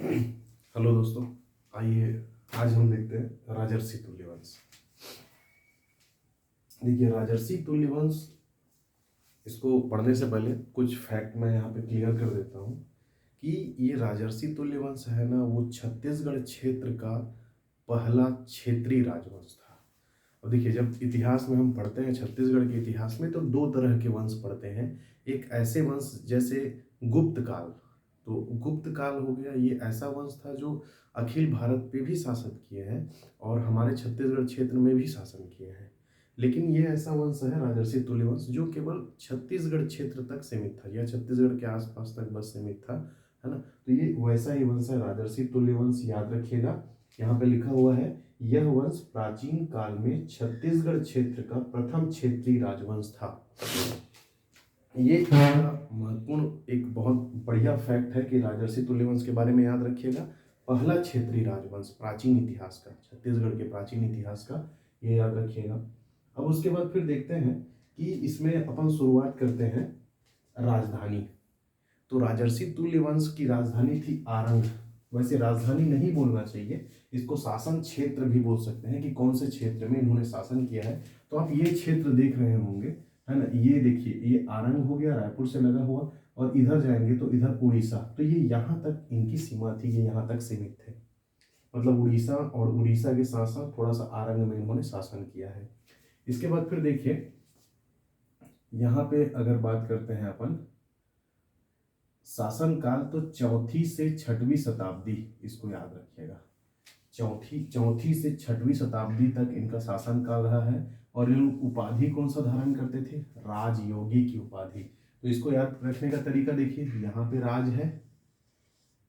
Hello दोस्तों, आइए आज हम देखते हैं राजर्षि तुल्यवंश। देखिए, राजर्षि तुल्यवंश, इसको पढ़ने से पहले कुछ फैक्ट मैं यहाँ पे क्लियर कर देता हूँ कि ये राजर्षि तुल्यवंश है ना, वो छत्तीसगढ़ क्षेत्र का पहला क्षेत्रीय राजवंश था। अब देखिए, जब इतिहास में हम पढ़ते हैं छत्तीसगढ़ के इतिहास में, तो दो तरह के वंश पढ़ते हैं। एक ऐसे वंश जैसे गुप्त काल, तो गुप्त काल हो गया, ये ऐसा वंश था जो अखिल भारत पे भी शासन किए हैं और हमारे छत्तीसगढ़ क्षेत्र में भी शासन किए हैं। लेकिन ये ऐसा वंश है राजर्षि तुल्यवंश जो केवल छत्तीसगढ़ क्षेत्र तक सीमित था, या छत्तीसगढ़ के आसपास तक बस सीमित था, है ना। तो ये वैसा ही वंश है राजर्षि तुल्यवंश, याद रखिएगा। यहाँ पे लिखा हुआ है, यह वंश प्राचीन काल में छत्तीसगढ़ क्षेत्र का प्रथम क्षेत्रीय राजवंश था। ये महत्वपूर्ण एक बहुत बढ़िया फैक्ट है कि राजर्षि तुल्यवंश के बारे में याद रखिएगा। पहला क्षेत्रीय राजवंश प्राचीन इतिहास का, छत्तीसगढ़ के प्राचीन इतिहास का, ये याद रखिएगा। अब उसके बाद फिर देखते हैं कि इसमें अपन शुरुआत करते हैं राजधानी। तो राजर्षि तुल्यवंश की राजधानी थी आरंग। वैसे राजधानी नहीं बोलना चाहिए, इसको शासन क्षेत्र भी बोल सकते हैं कि कौन से क्षेत्र में इन्होंने शासन किया है। तो आप ये क्षेत्र देख रहे होंगे, है ना। ये देखिए, ये आरंग हो गया, रायपुर से लगा हुआ, और इधर जाएंगे तो इधर उड़ीसा। तो ये यहाँ तक इनकी सीमा थी, ये यहाँ तक सीमित थे। मतलब उड़ीसा, और उड़ीसा के साथ साथ थोड़ा सा आरंग में इन्होंने शासन किया है। इसके बाद फिर देखिए, यहाँ पे अगर बात करते हैं अपन शासन काल, तो चौथी से छठवीं शताब्दी, इसको याद रखिएगा। चौथी से छठवीं शताब्दी तक इनका शासन काल रहा है। और इन उपाधि कौन सा धारण करते थे? राजयोगी की उपाधि। तो इसको याद रखने का तरीका देखिए, यहाँ पे राज है,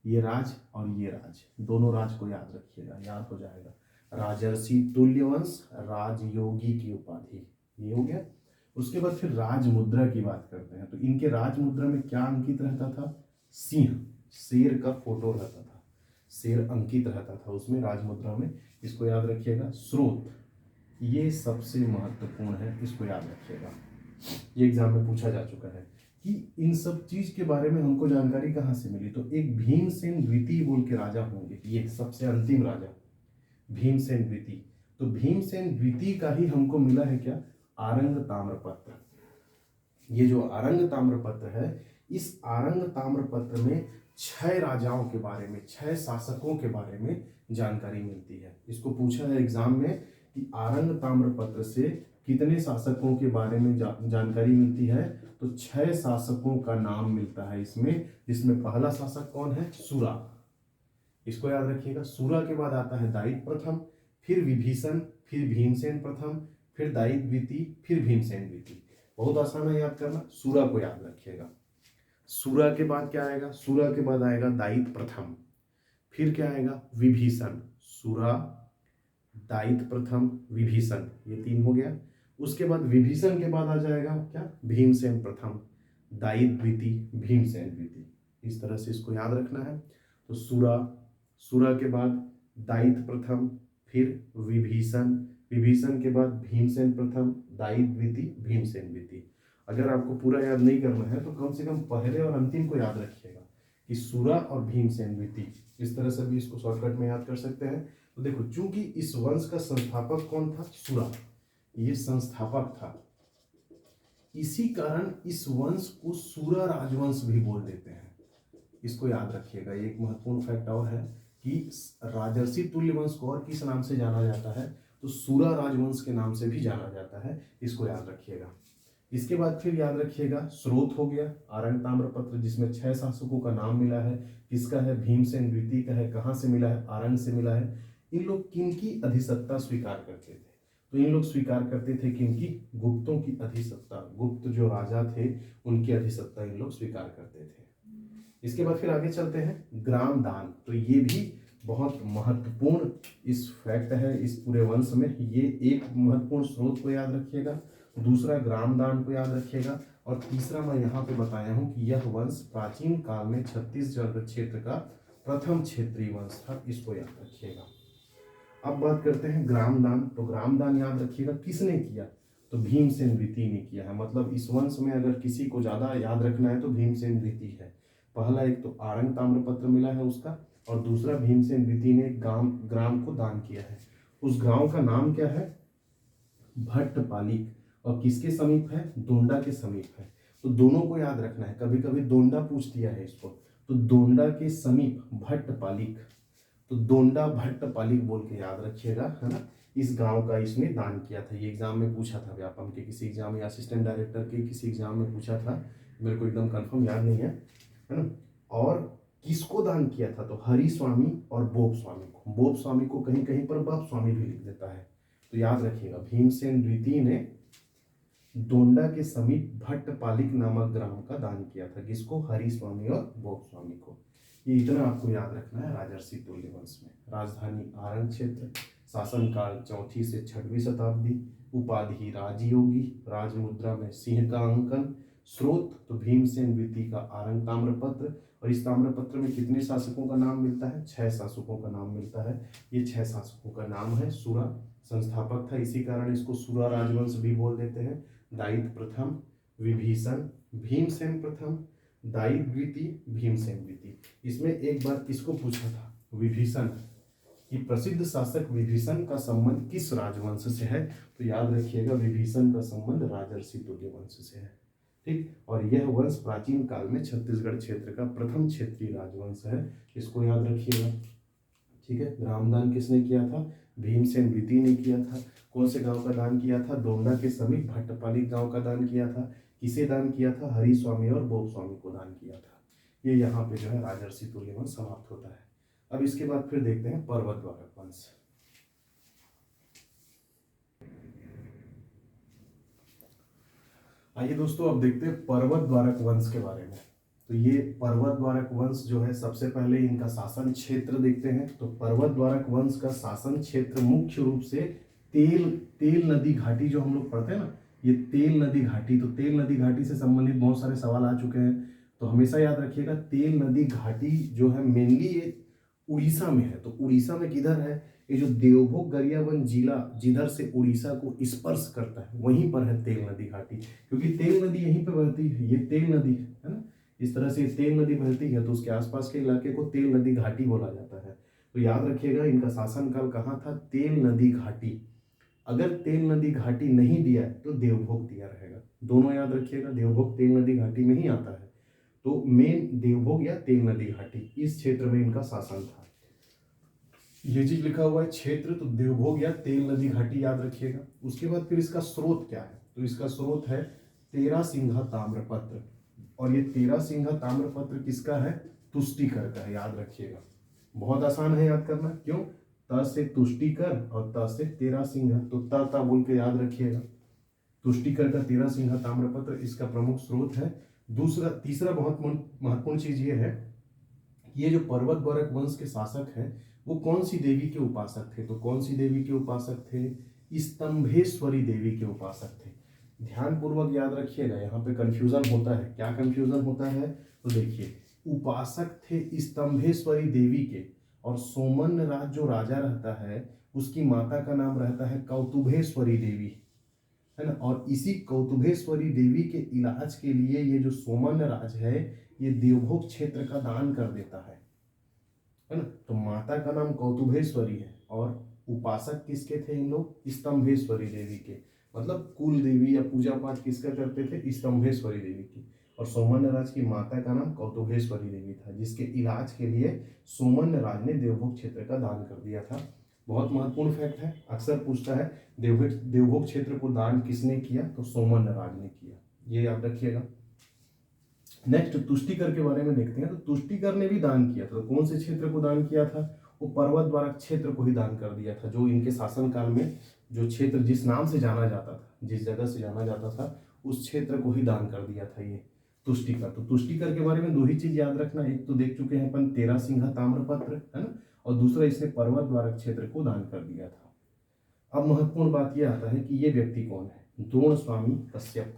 ये राज और ये राज, दोनों राज को याद रखिएगा, याद हो जाएगा। राजर्षि तुल्यवंश, राजयोगी की उपाधि, ये हो गया। उसके बाद फिर राज मुद्रा की बात करते हैं। तो इनके राज मुद्रा में क्या अंकित रहता था? सिंह, शेर का फोटो रहता था, शेर अंकित रहता था उसमें, राज मुद्रा में। इसको याद रखिएगा। स्रोत, ये सबसे महत्वपूर्ण है, इसको याद रखिएगा, ये एग्जाम में पूछा जा चुका है कि इन सब चीज के बारे में हमको जानकारी कहाँ से मिली। तो एक भीमसेन द्वितीय बोल के राजा होंगे, ये सबसे अंतिम राजा भीमसेन द्वितीय। तो भीमसेन द्वितीय का ही हमको मिला है क्या? आरंग ताम्रपत्र। ये जो आरंग ताम्रपत्र है, इस आरंग ताम्रपत्र में 6 राजाओं के बारे में, 6 शासकों के बारे में जानकारी मिलती है। इसको पूछा है एग्जाम में कि आरंग ताम्रपत्र से कितने शासकों के बारे में जानकारी मिलती है। तो 6 शासकों का नाम मिलता है इसमें, जिसमें पहला शासक कौन है? सूरा। इसको याद रखिएगा। सूरा के बाद आता है दायित प्रथम, फिर विभीषण, फिर भीमसेन प्रथम, फिर दायित द्वितीय, फिर भीमसेन द्वितीय। बहुत आसान है याद करना, सूरा को याद रखिएगा। सूरा के बाद क्या आएगा? सूरा के बाद आएगा दायित प्रथम, फिर क्या आएगा? विभीषण। सूरा, दायित प्रथम, विभीषण, ये 3 हो गया। उसके बाद विभीषण के बाद आ जाएगा क्या? भीमसेन प्रथम, दायित द्वितीय, भीमसेन द्वितीय। इस तरह से इसको याद रखना है। तो सूरा, सूरा के बाद दायित प्रथम, फिर विभीषण, विभीषण के बाद भीमसेन प्रथम, दायित द्वितीय, भीमसेन द्वितीय। अगर आपको पूरा याद नहीं करना है तो कम से कम पहले और अंतिम को याद रखिएगा कि सूरा और भीमसेन द्वितीय। इस तरह से भी इसको शॉर्टकट में याद कर सकते हैं। तो देखो, चूंकि इस वंश का संस्थापक कौन था? सूरा, ये संस्थापक था, इसी कारण इस वंश को सूरा राजवंश भी बोल देते हैं। इसको याद रखिएगा। ये एक महत्वपूर्ण फैक्ट और है कि राजर्षि तुल्यवंश को और किस नाम से जाना जाता है? तो सूरा राजवंश के नाम से भी जाना जाता है। इसको याद रखिएगा। इसके बाद फिर याद रखिएगा, स्रोत हो गया आरंग ताम्रपत्र, जिसमें 6 शासकों का नाम मिला है। किसका है? भीमसेन द्वितीय का है। कहाँ से मिला है? आरंग से मिला है। इन लोग किनकी अधिसत्ता स्वीकार करते थे? तो इन लोग स्वीकार करते थे किनकी? गुप्तों की अधिसत्ता। गुप्त जो राजा थे उनकी अधिसत्ता इन लोग स्वीकार करते थे। इसके बाद फिर आगे चलते हैं, ग्राम दान। तो ये भी बहुत महत्वपूर्ण इस फैक्ट है इस पूरे वंश में। ये एक महत्वपूर्ण स्रोत को याद रखिएगा, दूसरा ग्राम दान को याद रखिएगा, और तीसरा मैं यहाँ पे बताया हूँ कि यह वंश प्राचीन काल में छत्तीसगढ़ क्षेत्र का प्रथम क्षेत्रीय वंश था। इसको याद रखिएगा। अब बात करते हैं ग्राम दान। तो ग्राम दान याद रखिएगा किसने किया? तो भीमसेन द्वितीय ने किया है। मतलब इस वंश में अगर किसी को ज्यादा याद रखना है तो भीमसेन द्वितीय है। पहला एक तो आरंग ताम्रपत्र मिला है उसका, और दूसरा भीमसेन द्वितीय ने ग्राम को दान किया है। उस गांव का नाम क्या है? भट्टपालिक। और किसके समीप है? दोंडा के समीप है। तो दोनों को याद रखना है, कभी कभी दोंडा पूछ दिया है इसको, तो दोंडा के समीप भट्टपालिक, तो दोंडा भट्टपालिक बोल के याद रखिएगा, है ना। इस गांव का इसने दान किया था। ये एग्जाम में पूछा था, व्यापम के किसी एग्जाम या असिस्टेंट डायरेक्टर के किसी एग्जाम में पूछा था, मेरे को एकदम कंफर्म याद नहीं है ना। और किसको दान किया था? तो हरि स्वामी और बोप स्वामी को। बोप स्वामी को कहीं कहीं पर बाप स्वामी भी लिख देता है, तो याद रखिएगा भीमसेन द्वितीय ने दोंडा के समीप भट्टपालिक नामक ग्राम का दान किया था। किसको? हरि स्वामी और बोप स्वामी को। ये इतना आपको याद रखना है राजर्षि तुल्य वंश में। राजधानी आरंग क्षेत्र, शासनकाल 4वीं से 6वीं शताब्दी, उपाधि राजयोगी, राजमुद्रा में सिंह का अंकन, स्रोत तो भीमसेन द्वितीय का आरंग ताम्रपत्र। और इस ताम्रपत्र में कितने शासकों का नाम मिलता है? 6 शासकों का नाम मिलता है। ये 6 शासकों का नाम है। सुरा संस्थापक था, इसी कारण इसको सुरा राजवंश भी बोल देते हैं। दायित प्रथम, विभीषण, भीमसेन प्रथम, दायित द्वितीय, भीमसेन द्वितीय। इसमें एक बार इसको पूछा था विभीषण कि प्रसिद्ध शासक विभीषण का संबंध किस राजवंश से है? तो याद रखिएगा विभीषण का संबंध राजर्षि तुल्य वंश से है। ठीक, और यह वंश प्राचीन काल में छत्तीसगढ़ क्षेत्र का प्रथम क्षेत्रीय राजवंश है, इसको याद रखिएगा। ठीक है, ग्रामदान किसने किया था? भीमसेन द्वितीय ने किया था। कौन से गांव का दान किया था? दोंडा के समीप भट्टपालिक गांव का दान किया था। किसे दान किया था? हरि स्वामी और बोप स्वामी को दान किया था। ये यहाँ पे जो है राजर्षि तुल्य वंश समाप्त होता है। अब इसके बाद फिर देखते हैं पर्वतद्वारक वंश। आइए दोस्तों, अब देखते हैं पर्वतद्वारक वंश के बारे में। तो ये पर्वतद्वारक वंश जो है, सबसे पहले इनका शासन क्षेत्र देखते हैं। तो पर्वतद्वारक वंश का शासन क्षेत्र मुख्य रूप से तेल नदी घाटी, जो हम लोग पढ़ते हैं ना, ये तेल नदी घाटी, तो तेल नदी घाटी से संबंधित बहुत सारे सवाल आ चुके हैं, तो हमेशा याद रखिएगा तेल नदी घाटी जो है मेनली ये उड़ीसा में है। तो उड़ीसा में किधर है? ये जो देवभोग गरियाबंद जिला जिधर से उड़ीसा को स्पर्श करता है, वहीं पर है तेल नदी घाटी, क्योंकि तेल नदी यहीं पे बहती है। ये तेल नदी है ना, इस तरह से तेल नदी बहती है, तो उसके आसपास के इलाके को तेल नदी घाटी बोला जाता है। तो याद रखिएगा इनका शासनकाल कहाँ था? तेल नदी घाटी। अगर तेल नदी घाटी नहीं दिया है तो देवभोग दिया रहेगा, दोनों याद रखिएगा। देवभोग तेल नदी घाटी में ही आता है, तो मेन देवभोग या तेल नदी घाटी, इस क्षेत्र में इनका शासन था। ये चीज लिखा हुआ है क्षेत्र, तो देवभोग या तेल नदी घाटी याद रखिएगा। उसके बाद फिर इसका स्रोत क्या है? तो इसका स्रोत है तेरासिंघा ताम्रपत्र। और ये तेरासिंघा ताम्रपत्र किसका है? तुष्टिकर का है, याद रखिएगा। बहुत आसान है याद करना, क्यों? त से तुष्टिकर और त से तेरासिंघा, तो ता बोल के याद रखिएगा। तुष्टिकर का तेरासिंघा ताम्रपत्र इसका प्रमुख स्रोत है। तीसरा बहुत महत्वपूर्ण चीज ये है, ये जो पर्वतद्वारक वंश के शासक हैं वो कौन सी देवी के उपासक थे? तो कौन सी देवी के उपासक थे? स्तंभेश्वरी देवी के उपासक थे। ध्यान पूर्वक याद रखिएगा, यहाँ पे कंफ्यूजन होता है। क्या कंफ्यूजन होता है? तो देखिए, उपासक थे स्तंभेश्वरी देवी के, और सोमन राज जो राजा रहता है उसकी माता का नाम रहता है कौतुभेश्वरी देवी, है ना। और इसी कौतुभेश्वरी देवी के इलाज के लिए ये जो सोमन राज है ये देवभोग क्षेत्र का दान कर देता है ना। तो माता का नाम कौतुभेश्वरी है और उपासक किसके थे इन लोग? स्तंभेश्वरी देवी के। मतलब कुल देवी या पूजा पाठ किसका करते थे? स्तंभेश्वरी देवी की। और सोमन राज की माता का नाम कौतुभेश्वरी देवी था, जिसके इलाज के लिए सोमन राज ने देवभोग क्षेत्र का दान कर दिया था। बहुत महत्वपूर्ण फैक्ट है, अक्सर पूछता है देवभोग क्षेत्र को दान किसने किया? तो सोमन राज ने किया, ये याद रखिएगा। नेक्स्ट तुष्टिकर के बारे में देखते हैं। तो तुष्टिकर ने भी दान किया था। तो कौन से क्षेत्र को दान किया था? वो पर्वतद्वारक क्षेत्र को ही दान कर दिया था, जो इनके शासनकाल में जो क्षेत्र जिस नाम से जाना जाता था, जिस जगह से जाना जाता था, उस क्षेत्र को ही दान कर दिया था ये तुष्टिकर। तो तुष्टिकर के बारे में दो ही चीज याद रखना, एक तो देख चुके हैं अपन तेरासिंघा ताम्रपत्र, है ना, और दूसरा इसने पर्वतद्वारक क्षेत्र को दान कर दिया था। अब महत्वपूर्ण बात यह आता है कि ये व्यक्ति कौन है? द्रोण स्वामी कश्यप।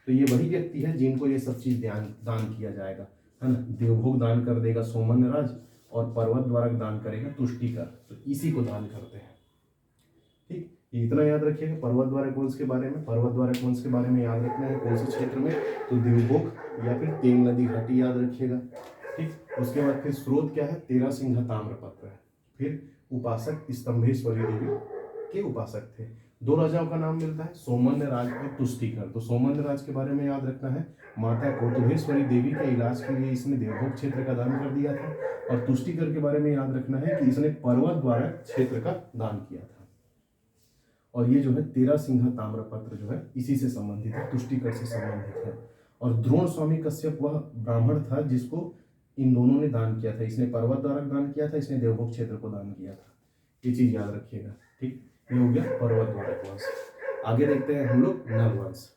तो ये वही व्यक्ति है जिनको ये सब चीज दान किया जाएगा, है ना। देवभोग दान कर देगा सोमन राज और पर्वतद्वारक दान करेगा तुष्टिकर, तो इसी को दान करते हैं। ठीक, इतना याद रखिएगा पर्वतद्वारक वंश के बारे में। पर्वतद्वारक वंश के बारे में याद रखना है कौन से क्षेत्र में? तो देवभोग या फिर तेल नदी घाटी याद रखिएगा। ठीक। उसके बाद फिर स्रोत क्या है, 13 सिंह ताम्रपत्र है। फिर उपासक स्तंभेश्वरी देवी के उपासक थे। दो राजाओं का नाम मिलता है, सोमन्य राज और तुष्टिकर। तो सोमन्य राज के बारे में याद रखना है, माता कौतुभेश्वरी देवी के इलाज के लिए इसने देवभोग क्षेत्र का दान कर दिया था। और तुष्टिकर के बारे में याद रखना है कि इसने पर्वत द्वारा क्षेत्र का दान किया था। और ये जो है 13 सिंह ताम्रपत्र जो है इसी से संबंधित है, तुष्टिकर से संबंधित है। और द्रोण स्वामी कश्यप वह ब्राह्मण था जिसको इन दोनों ने दान किया था। इसने पर्वत द्वारा दान किया था, इसने देवभोग क्षेत्र को दान किया था। ये चीज याद रखिएगा। ठीक, ये हो गया पर्वत द्वारा वंश। आगे देखते हैं हम लोग नल वंश।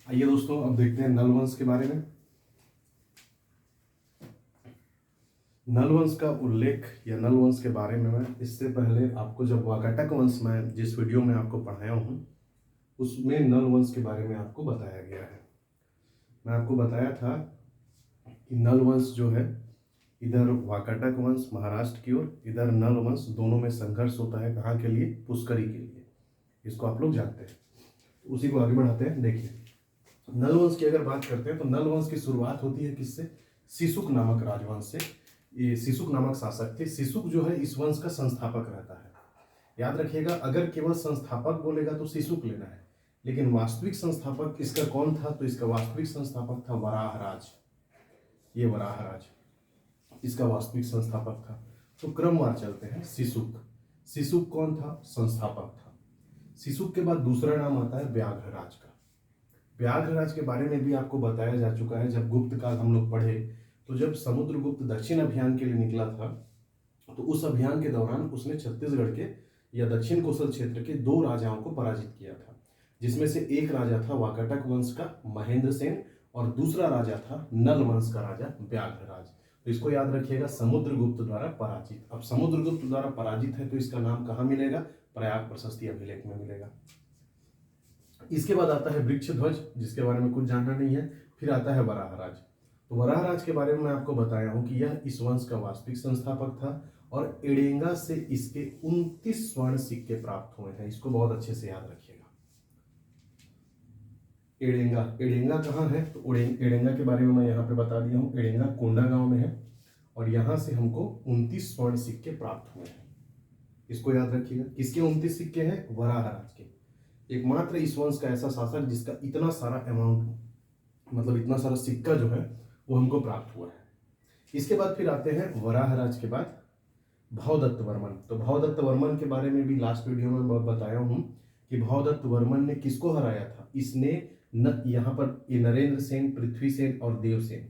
आइए दोस्तों, अब देखते हैं नल वंश के बारे में। नल वंश का उल्लेख या नल वंश के बारे में मैं इससे पहले आपको जब वाकाटक वंश में जिस वीडियो में आपको पढ़ाया हूं उसमें नल वंश के बारे में आपको बताया गया है। मैं आपको बताया था कि नल वंश जो है इधर वाकाटक वंश महाराष्ट्र की ओर, इधर नल वंश, दोनों में संघर्ष होता है। कहाँ के लिए? पुष्करी के लिए। इसको आप लोग जानते हैं। उसी को आगे बढ़ाते हैं। देखिए, नल वंश की अगर बात करते हैं तो नल वंश की शुरुआत होती है किससे? सिसुक नामक राजवंश से। ये सिसुक नामक शासक थे। सिसुक जो है इस वंश का संस्थापक रहता है। याद रखिएगा, अगर केवल संस्थापक बोलेगा तो सिसुक लेना है, लेकिन वास्तविक संस्थापक इसका कौन था? तो इसका वास्तविक संस्थापक था वराहराज। ये वराहराज इसका वास्तविक संस्थापक था। तो क्रमवार चलते हैं। सिसुक, सिसुक कौन था? संस्थापक था। सिसुक के बाद दूसरा नाम आता है व्याघ्रराज का। व्याघ्रराज के बारे में भी आपको बताया जा चुका है। जब गुप्त काल हम लोग पढ़े तो जब समुद्रगुप्त दक्षिण अभियान के लिए निकला था तो उस अभियान के दौरान उसने छत्तीसगढ़ के या दक्षिण कोसल क्षेत्र के 2 राजाओं को पराजित किया था, जिसमें से एक राजा था वाकाटक वंश का महेंद्र सेन और दूसरा राजा था नल वंश का राजा व्याघ्रराज। तो इसको याद रखिएगा, समुद्रगुप्त द्वारा पराजित। अब समुद्रगुप्त द्वारा पराजित है तो इसका नाम कहाँ मिलेगा? प्रयाग प्रशस्ति अभिलेख में मिलेगा। इसके बाद आता है वृक्षध्वज, जिसके बारे में कुछ जानना नहीं है। फिर आता है वराहराज। तो वराहराज के बारे में मैं आपको बताया हूं कि यह इस वंश का वास्तविक संस्थापक था और एडेंगा से इसके 29 स्वर्ण सिक्के प्राप्त हुए हैं। इसको बहुत अच्छे से याद रखिएगा। एडेंगा, एडेंगा कहाँ है? तो एडेंगा के बारे में मैं यहाँ पे बता दिया हूँ। एडेंगा कोंडा गांव में है और यहाँ से हमको 29 स्वर्ण सिक्के प्राप्त हुए हैं। इसको याद रखिएगा। किसके 29 सिक्के हैं? वराहराज के। एकमात्र इस वंश का ऐसा शासक जिसका इतना सारा अमाउंट, मतलब इतना सारा सिक्का जो है वो हमको प्राप्त हुआ है। इसके बाद फिर आते हैं वराहराज के बाद भवदत्त वर्मन। तो भवदत्त वर्मन के बारे में भी लास्ट वीडियो में बताया हूँ कि भवदत्त वर्मन ने किसको हराया था? इसने यहाँ पर ये नरेंद्र सेन, पृथ्वी सेन और देवसेन,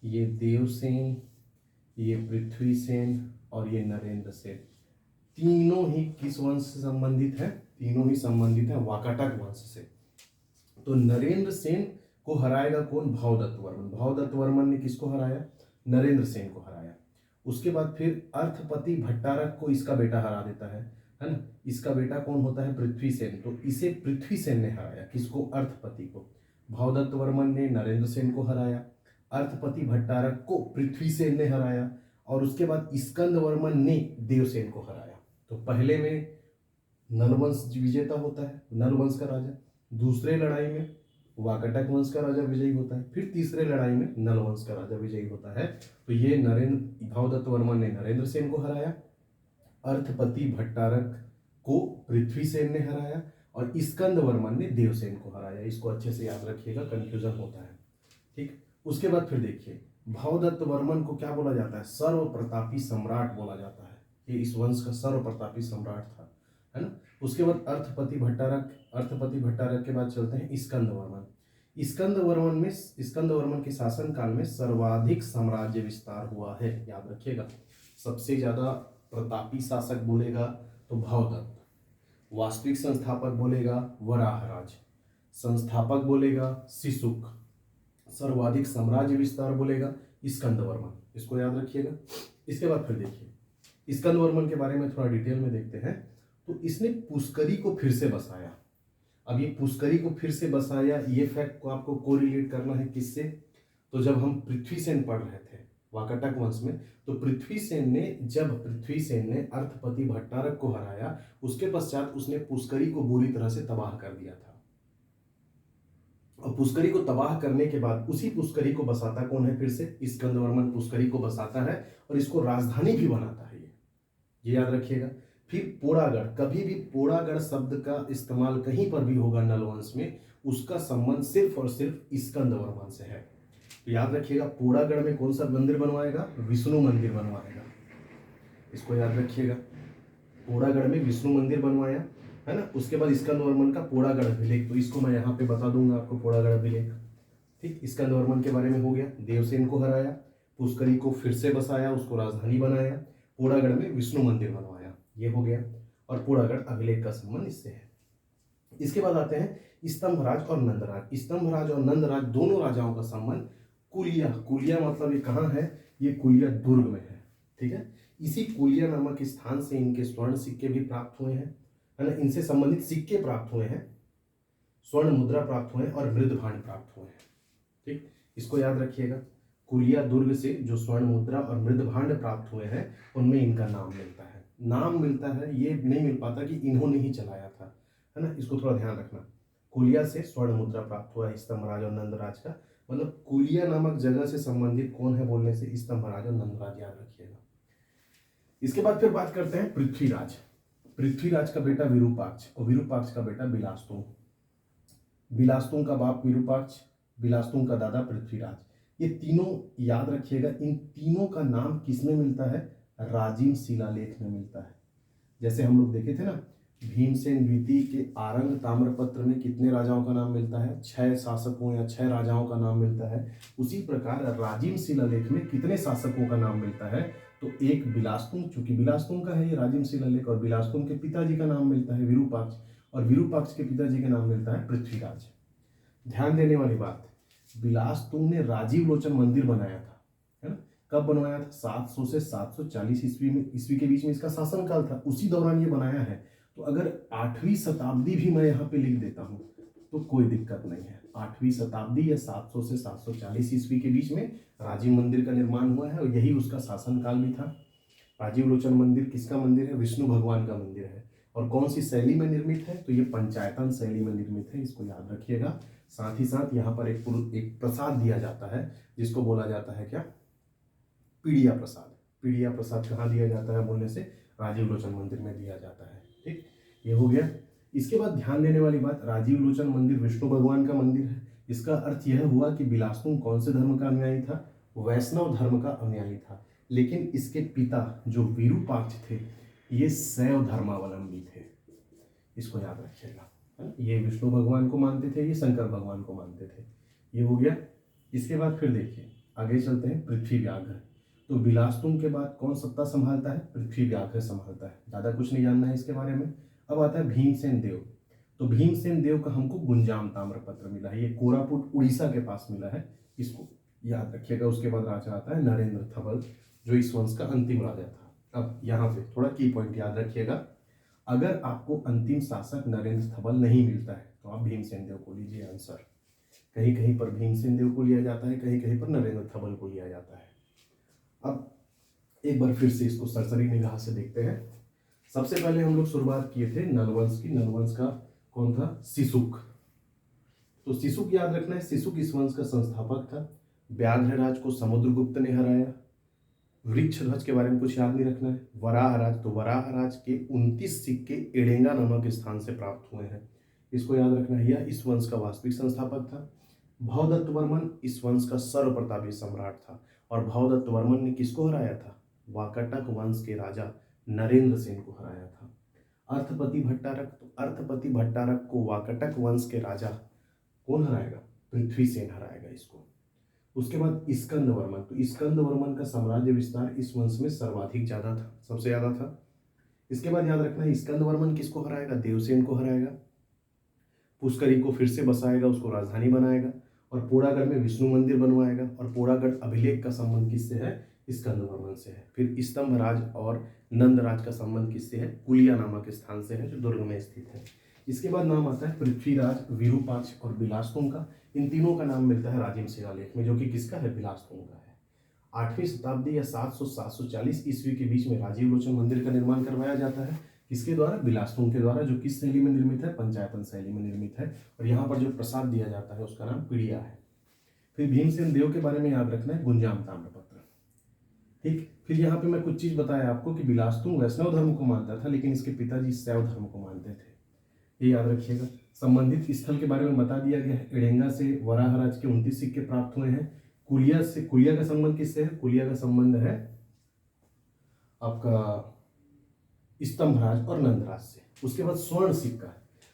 ये देवसेन, ये पृथ्वी सेन और ये नरेंद्र सेन, तीनों ही किस वंश से संबंधित है? तीनों ही संबंधित है वाकाटक वंश से। तो नरेंद्र सेन को हराएगा कौन? भवदत्त वर्मन। भवदत्त वर्मन ने किसको हराया? नरेंद्र सेन को हराया। उसके बाद फिर अर्थपति भट्टारक को इसका बेटा हरा देता है ना? इसका बेटा कौन होता है? पृथ्वी सेन। तो इसे पृथ्वी सेन ने हराया। किसको? अर्थपति को। भवदत्त वर्मन ने नरेंद्र सेन को हराया, अर्थपति भट्टारक को पृथ्वी सेन ने हराया और उसके बाद स्कंद वर्मन ने देवसेन को हराया। तो पहले में नलवंश विजेता होता है, नलवंश का राजा। दूसरे लड़ाई में वाकाटक वंश का राजा विजयी होता है। फिर तीसरे लड़ाई में नलवंश का राजा विजयी होता है। तो ये भवदत्त वर्मन ने नरेंद्र सेन को हराया, अर्थपति भट्टारक को पृथ्वी सेन ने हराया और स्कंद वर्मन ने देवसेन को हराया। इसको अच्छे से याद रखिएगा, कंफ्यूजन होता है। ठीक, उसके बाद फिर देखिए, भवदत्त वर्मन को क्या बोला जाता है? सर्व प्रतापी सम्राट बोला जाता है। ये इस वंश का सर्व प्रतापी सम्राट था, है ना। उसके बाद अर्थपति भट्टारक के बाद चलते हैं स्कंद वर्मन। स्कंद वर्मन के शासन काल में सर्वाधिक साम्राज्य विस्तार हुआ है। याद रखिएगा, सबसे ज्यादा प्रतापी शासक बोलेगा तो भवदत्त, वास्तविक संस्थापक बोलेगा वराहराज, संस्थापक बोलेगा सिसुक, सर्वाधिक साम्राज्य विस्तार बोलेगा स्कंद वर्मन। इसको याद रखिएगा। इसके बाद फिर देखिए, स्कंद वर्मन के बारे में थोड़ा डिटेल में देखते हैं। तो इसने पुष्करी को फिर से बसाया। अब ये पुष्करी को फिर से बसाया, ये फैक्ट को आपको कोरिलेट करना है किससे? तो जब हम पृथ्वी सेन पढ़ रहे थे वाकाटक वंश में, तो पृथ्वी सेन ने अर्थपति भट्टारक को हराया, उसके पश्चात उसने पुष्करी को बुरी तरह से तबाह कर दिया था। और पुष्करी को तबाह करने के बाद उसी पुष्करी को बसाता कौन है? फिर से स्कंदवर्मन पुष्करी को बसाता है और इसको राजधानी भी बनाता है। ये याद रखिएगा। फिर पोड़ागढ़, कभी भी पोड़ागढ़ शब्द का इस्तेमाल कहीं पर भी होगा नलवंश में, उसका संबंध सिर्फ और सिर्फ स्कंदवर्मन से है। तो याद रखिएगा, पोड़ागढ़ में कौन सा मंदिर बनवाएगा? विष्णु मंदिर बनवाएगा। इसको याद रखिएगा, पोड़ागढ़ में विष्णु मंदिर बनवाया है ना। उसके बाद स्कंदवर्मन का पोड़ागढ़ अभिलेख, तो इसको मैं यहाँ पे बता दूंगा आपको, पोड़ागढ़ अभिलेख। ठीक, स्कंदवर्मन के बारे में हो गया। देवसेन को हराया, पुष्करी को फिर से बसाया, उसको राजधानी बनाया, पोड़ागढ़ में विष्णु मंदिर बनवाया, ये हो गया। और पोड़ागढ़ अभिलेख का संबंध इससे है। इसके बाद आते हैं स्तंभराज और नंदराज। स्तंभराज और नंदराज दोनों राजाओं का संबंध कुलिया, कुलिया मतलब ये कहाँ है? ये कुलिया दुर्ग में है। ठीक है, इसी कुलिया नामक स्थान से इनके स्वर्ण सिक्के भी प्राप्त हुए हैं, है ना। इनसे संबंधित सिक्के प्राप्त हुए हैं, स्वर्ण मुद्रा प्राप्त हुए हैं और मृद भांड प्राप्त हुए हैं। ठीक, इसको याद रखिएगा। कुलिया दुर्ग से जो स्वर्ण मुद्रा और मृद भांड प्राप्त हुए हैं उनमें इनका नाम मिलता है। नाम मिलता है, ये नहीं मिल पाता कि इन्होंने ही चलाया था, है ना। इसको थोड़ा ध्यान रखना। कुलिया से स्वर्ण मुद्रा प्राप्त हुआ है स्तंभराज और नंदराज का, मतलब कुलिया नामक जगह से संबंधित कौन है बोलने से? स्तंभराज और नंदराज, याद रखिएगा। इसके बाद फिर बात करते हैं पृथ्वीराज। पृथ्वीराज का बेटा विरूपाक्ष और विरूपाक्ष का बेटा बिलास्तुंग। बिलास्तुंग का बाप विरूपाक्ष, बिलास्तुंग का दादा पृथ्वीराज। ये तीनों याद रखिएगा। इन तीनों का नाम किसमें मिलता है? राजिम शिलालेख में मिलता है। जैसे हम लोग देखे थे ना, भीमसेन द्वितीय के आरंग ताम्रपत्र में कितने राजाओं का नाम मिलता है? 6 शासकों या 6 राजाओं का नाम मिलता है। उसी प्रकार राजिम शिलालेख में कितने शासकों का नाम मिलता है? तो एक बिलास्तुंग, चूंकि बिलास्तुंग का है ये राजिम शिलालेख, और बिलास्तुंग के पिताजी का नाम मिलता है विरूपाक्ष, और विरूपाक्ष के पिताजी का नाम मिलता है पृथ्वीराज। ध्यान देने वाली बात, बिलास्तुंग ने राजीव लोचन मंदिर बनाया था, है ना। कब बनवाया था? 700 से 740 ईस्वी के बीच में इसका शासनकाल था, उसी दौरान ये बनाया है। तो अगर 8वीं शताब्दी भी मैं यहाँ पे लिख देता हूँ तो कोई दिक्कत नहीं है। 8वीं शताब्दी या 700 से 740 ईस्वी के बीच में राजीव मंदिर का निर्माण हुआ है और यही उसका शासनकाल भी था। राजीव लोचन मंदिर किसका मंदिर है? विष्णु भगवान का मंदिर है। और कौन सी शैली में निर्मित है? तो ये पंचायतन शैली में निर्मित है, इसको याद रखिएगा। साथ ही साथ यहाँ पर एक प्रसाद दिया जाता है जिसको बोला जाता है क्या? पीड़िया प्रसाद। पीड़िया प्रसाद कहाँ दिया जाता है बोलने से? राजीव लोचन मंदिर में दिया जाता है। ठीक, ये हो गया। इसके बाद ध्यान देने वाली बात, राजीव लोचन मंदिर विष्णु भगवान का मंदिर है। इसका अर्थ यह हुआ कि बिलास्तुंग कौन से धर्म का अनुयायी था? वैष्णव धर्म का अनुयायी था। लेकिन इसके पिता जो विरूपाक्ष थे ये शैव धर्मावलंबी थे, इसको याद रखिएगा। ये विष्णु भगवान को मानते थे, ये शंकर भगवान को मानते थे। ये हो गया। इसके बाद फिर देखिए आगे चलते हैं, पृथ्वी व्याघ्र। तो बिलास्तुंग के बाद कौन सत्ता संभालता है? पृथ्वी व्याघ्र संभालता है। ज़्यादा कुछ नहीं जानना है इसके बारे में। अब आता है भीमसेन देव। तो भीमसेन देव का हमको गुंजाम ताम्रपत्र मिला है, ये कोरापुट उड़ीसा के पास मिला है, इसको याद रखिएगा। उसके बाद राजा आता है नरेंद्र थबल, जो इस वंश का अंतिम राजा था। अब यहाँ पे थोड़ा की पॉइंट याद रखिएगा। अगर आपको अंतिम शासक नरेंद्र थबल नहीं मिलता है तो आप भीमसेन देव को लीजिए आंसर। कहीं कहीं पर भीमसेन देव को लिया जाता है, कहीं कहीं पर नरेंद्र थबल को लिया जाता है। अब एक बार फिर से इसको सरसरी निगाह से देखते हैं। सबसे पहले हम लोग शुरुआत किए थे नलवंश की। नलवंश का कौन था? सिसुक। तो सिसुक याद रखना है, सिसुक इस वंश का संस्थापक था। व्याघ्रराज को समुद्रगुप्त ने हराया। वृक्षध्वज के बारे में कुछ याद नहीं रखना है। वराहराज, तो वराहराज के 29 सिक्के एडेंगा नामक स्थान से प्राप्त हुए हैं, इसको याद रखना है। यह इस वंश का वास्तविक संस्थापक था। भवदत्त वर्मन इस वंश का सर्वप्रतापी सम्राट था। और भवदत्त वर्मन ने किसको हराया था? वाकाटक वंश के राजा नरेंद्र सेन को हराया था। अर्थपति भट्टारक, तो अर्थपति भट्टारक को वाकाटक वंश के राजा कौन हराएगा? पृथ्वीसेन हराएगा इसको। उसके बाद स्कंदवर्मन, तो स्कंदवर्मन का साम्राज्य विस्तार इस वंश में सर्वाधिक ज्यादा था, सबसे ज्यादा था। इसके बाद याद रखना है स्कंदवर्मन किसको हराएगा? देवसेन को हराएगा। पुष्करी को फिर से बसाएगा, उसको राजधानी बनाएगा, और पोड़ागढ़ में विष्णु मंदिर बनवाएगा। और पोड़ागढ़ अभिलेख का संबंध किससे है? स्कंदवर्मन से है। फिर स्तंभराज और नंदराज का संबंध किससे है? कुलिया नामक स्थान से है जो दुर्ग में स्थित है। इसके बाद नाम आता है पृथ्वीराज, विरूपाक्ष और बिलास्तुंग का। इन तीनों का नाम मिलता है राजिम शिलालेख में, जो कि किसका है? बिलास्तुंग का है। 8वीं शताब्दी या 700-740 ईस्वी के बीच में राजीव लोचन मंदिर का निर्माण करवाया जाता है। किसके द्वारा? बिलासतुंग के द्वारा, जो किस शैली में निर्मित है? पंचायतन शैली में निर्मित है। और यहाँ पर जो प्रसाद दिया जाता है उसका नाम पीड़िया है। फिर भीमसेन देव के बारे में याद रखना है, गुंजाम ताम्रपत्र। ठीक, फिर यहाँ पे मैं कुछ चीज बताया आपको कि बिलासतुंग वैष्णव धर्म को मानता था, लेकिन इसके पिताजी शैव धर्म को मानते थे, ये याद रखिएगा। संबंधित स्थल के बारे में बता दिया गया है। एडेंगा से वराहराज के 29 सिक्के प्राप्त हुए हैं। कुलिया का संबंध किससे है? कुलिया का संबंध है आपका स्तंभराज और नंदराज से। उसके बाद स्वर्ण सिक्का,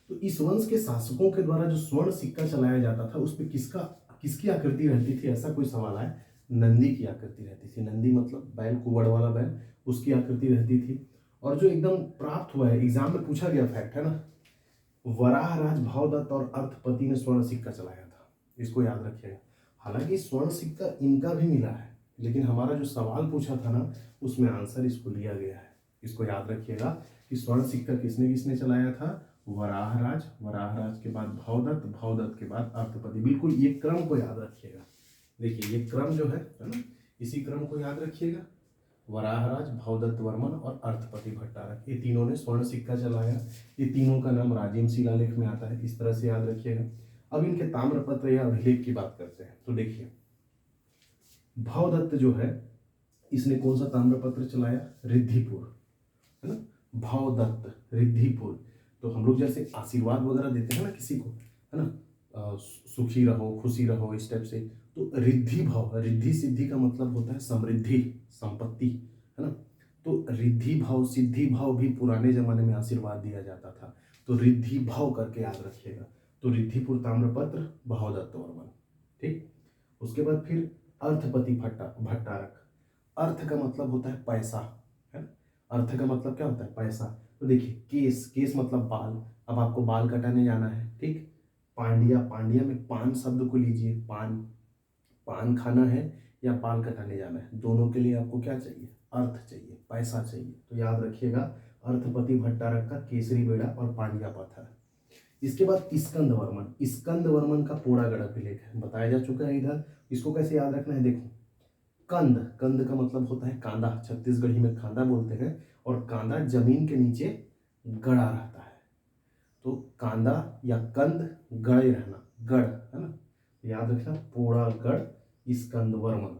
तो इस वंश के शासकों के द्वारा जो स्वर्ण सिक्का चलाया जाता था उस पर किसकी आकृति रहती थी? ऐसा कोई सवाल है। नंदी की आकृति रहती थी। नंदी मतलब बैल, कुबड़ वाला बैल, उसकी आकृति रहती थी। और जो एकदम प्राप्त हुआ है, एग्जाम में पूछा गया फैक्ट है ना, वराहराज भावदत्त और अर्थपति ने स्वर्ण सिक्का चलाया था, इसको याद रखिएगा। हालांकि स्वर्ण सिक्का इनका भी मिला है, लेकिन हमारा जो सवाल पूछा था ना उसमें आंसर इसको लिया गया है। इसको याद रखिएगा कि स्वर्ण सिक्का किसने किसने चलाया था? वराहराज, वराहराज के बाद भावदत्त, भावदत्त के बाद अर्थपति। बिल्कुल ये क्रम को याद रखिएगा। देखिए ये क्रम जो है ना, इसी क्रम को याद रखिएगा। वराहराज, भावदत्त वर्मन और अर्थपति भट्टारक, ये तीनों ने स्वर्ण सिक्का चलाया। ये तीनों का नाम राजिम शिलालेख में आता है, इस तरह से याद रखिएगा। अब इनके ताम्रपत्र या अभिलेख की बात करते हैं। तो देखिए भावदत्त जो है इसने कौन सा ताम्रपत्र चलाया? रिद्धिपुर, है ना। भावदत्त, रिद्धिपुर। तो हम लोग जैसे आशीर्वाद वगैरह देते हैं ना किसी को, है ना, सुखी रहो, खुशी रहो, इस टाइप से। तो रिद्धि भाव, रिद्धि सिद्धि का मतलब होता है समृद्धि, संपत्ति, है ना। तो रिद्धि भाव, सिद्धि भाव भी पुराने जमाने में आशीर्वाद दिया जाता था, तो रिद्धि भाव करके याद रखिएगा। तो रिद्धिपुर ताम्रपत्र, भावदत्त वर्मन। ठीक, उसके बाद फिर अर्थपति भट्टारक। अर्थ का मतलब होता है पैसा, है ना। अर्थ का मतलब क्या होता है? पैसा। तो देखिए केस मतलब बाल। अब आपको बाल कटाने जाना है, ठीक। पांड्या में पान शब्द को लीजिए, पान खाना है या बाल कटाने जाना है, दोनों के लिए आपको क्या चाहिए? अर्थ चाहिए, पैसा चाहिए। तो याद रखिएगा अर्थपति भट्टारक का केसरी बेड़ा और पांड्या पत्थर। इसके बाद स्कंद वर्मन का पोड़ागढ़ अभिलेख है, बताया जा चुका है इधर। इसको कैसे याद रखना है? देखो कंद का मतलब होता है कांदा, छत्तीसगढ़ी में कांदा बोलते हैं, और कांदा जमीन के नीचे गड़ा रहता है। तो कांदा या कंद गड़े रहना, गढ़, है ना, याद रखना पोड़ागढ़ स्कंद वर्मन।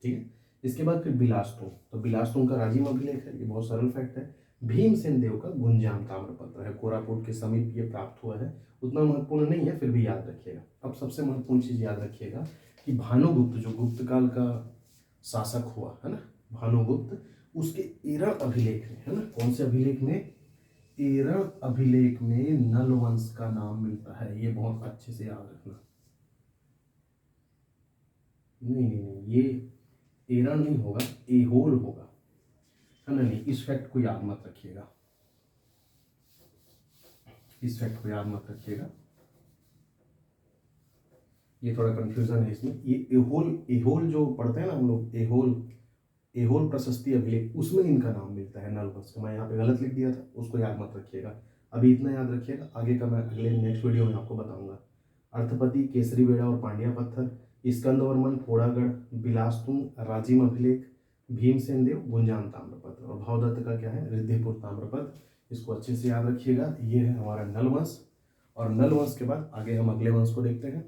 ठीक है, इसके बाद फिर बिलासतुंग। तो बिलासतुंग का राजिम अभिलेख है, ये बहुत सरल फैक्ट है। भीमसेन देव का गुंजाम ताम्रपत्र है, कोरापुट के समीप ये प्राप्त हुआ है। उतना महत्वपूर्ण नहीं है, फिर भी याद रखिएगा। अब सबसे महत्वपूर्ण चीज याद रखिएगा कि भानुगुप्त जो गुप्त काल का शासक हुआ, है ना, भानुगुप्त, उसके एरण अभिलेख में, है ना, कौन से अभिलेख में? एरण अभिलेख में नल वंश का नाम मिलता है। ये बहुत अच्छे से याद रखना। नहीं, ये एरण नहीं होगा, एहोल होगा, है ना। नहीं, इस फैक्ट को याद मत रखिएगा, इस फैक्ट को याद मत रखिएगा, ये थोड़ा कंफ्यूजन है इसमें। ये एहोल जो पढ़ते हैं ना हम लोग, एहोल प्रशस्ति अभिलेख, उसमें इनका नाम मिलता है नल वंश का। मैं यहाँ पे गलत लिख दिया था, उसको याद मत रखिएगा। अभी इतना याद रखिएगा, आगे का मैं अगले नेक्स्ट वीडियो में आपको बताऊंगा। अर्थपति, केसरी बेड़ा और पांड्या पत्थर, स्कंदवर्मन, पोड़ागढ़, बिलासतुंग, राजिम अभिलेख, भीमसेन देव, गुंजाम ताम्रपत्र, और भावदत्त का क्या है? रिद्धिपुर ताम्रपत्र। इसको अच्छे से याद रखिएगा। ये है हमारा नल वंश, और नल वंश के बाद आगे हम अगले वंश को देखते हैं।